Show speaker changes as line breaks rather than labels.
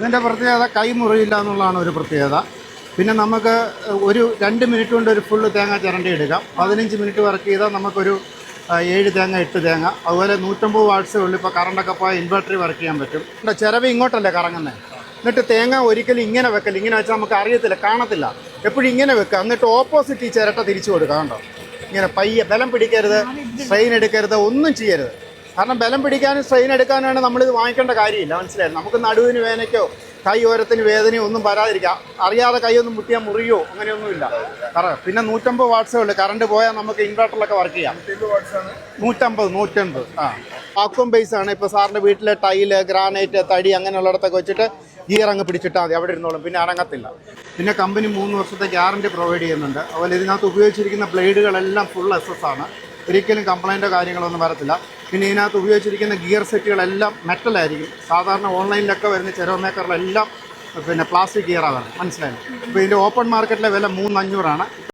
ഇതിൻ്റെ പ്രത്യേകത കൈ മുറിയില്ല എന്നുള്ളതാണ് ഒരു പ്രത്യേകത. പിന്നെ നമുക്ക് ഒരു 2 മിനിറ്റ് കൊണ്ട് ഒരു ഫുള്ള് തേങ്ങ ചിരണ്ടി എടുക്കാം. 15 മിനിറ്റ് വർക്ക് ചെയ്താൽ നമുക്കൊരു 7 തേങ്ങ 8 തേങ്ങ. അതുപോലെ 150 വാട്ട്സേ ഉള്ളൂ. ഇപ്പോൾ കറണ്ടൊക്കെ പോയാൽ ഇൻവെർട്ടറി വർക്ക് ചെയ്യാൻ പറ്റും. ചിരവ് ഇങ്ങോട്ടല്ലേ കറങ്ങുന്നത്. എന്നിട്ട് തേങ്ങ ഒരിക്കലും ഇങ്ങനെ വെക്കല്ല. ഇങ്ങനെ വെച്ചാൽ നമുക്ക് അറിയത്തില്ല, കാണത്തില്ല. എപ്പോഴും ഇങ്ങനെ വെക്കുക. എന്നിട്ട് ഓപ്പോസിറ്റ് ഈ ചിരട്ട തിരിച്ചു കൊടുക്കുക. കണ്ടോ, ഇങ്ങനെ പയ്യെ. ബലം പിടിക്കരുത്, സ്ട്രെയിൻ എടുക്കരുത്, ഒന്നും ചെയ്യരുത്. കാരണം ബലം പിടിക്കാനും സ്ട്രെയിൻ എടുക്കാനാണ് നമ്മളിത് വാങ്ങിക്കേണ്ട കാര്യമില്ല. മനസ്സിലായി. നമുക്ക് നടുവിന് വേദനയ്ക്കോ കൈ ഓരത്തിന് വേദനയോ ഒന്നും വരാതിരിക്കുക. അറിയാതെ കൈയൊന്നും മുട്ടിയാൽ മുറിയോ അങ്ങനെയൊന്നുമില്ല. കാരണം പിന്നെ 150 വാട്ട്സേ ഉള്ളൂ. കറണ്ട് പോയാൽ നമുക്ക് ഇൻവെർട്ടറിലൊക്കെ വർക്ക് ചെയ്യാം. 150 ആ വാക്വം ബേസ് ആണ്. ഇപ്പോൾ സാറിൻ്റെ വീട്ടിലെ ടൈല്, ഗ്രാനൈറ്റ്, തടി അങ്ങനെയുള്ളിടത്തൊക്കെ വെച്ചിട്ട് ഗിയർ അങ്ങ് പിടിച്ചിട്ടാൽ മതി, അവിടെ ഇരുന്നോളും, പിന്നെ അടങ്ങത്തില്ല. പിന്നെ കമ്പനി 3 വർഷത്തെ ഗ്യാരണ്ടി പ്രൊവൈഡ് ചെയ്യുന്നുണ്ട്. അതുപോലെ ഇതിനകത്ത് ഉപയോഗിച്ചിരിക്കുന്ന ബ്ലേഡുകളെല്ലാം ഫുൾ SS ആണ്. ഒരിക്കലും കംപ്ലൈൻറ്റോ കാര്യങ്ങളൊന്നും വരത്തില്ല. പിന്നെ ഇതിനകത്ത് ഉപയോഗിച്ചിരിക്കുന്ന ഗിയർ സെറ്റുകളെല്ലാം മെറ്റലായിരിക്കും. സാധാരണ ഓൺലൈനിലൊക്കെ വരുന്ന ചെറോ മേക്കറിലെല്ലാം പിന്നെ പ്ലാസ്റ്റിക് ഗിയറാണ് വരുന്നത്. മനസ്സിലായി. ഇപ്പോൾ ഇതിൻ്റെ ഓപ്പൺ മാർക്കറ്റിലെ വില 3500 ആണ്.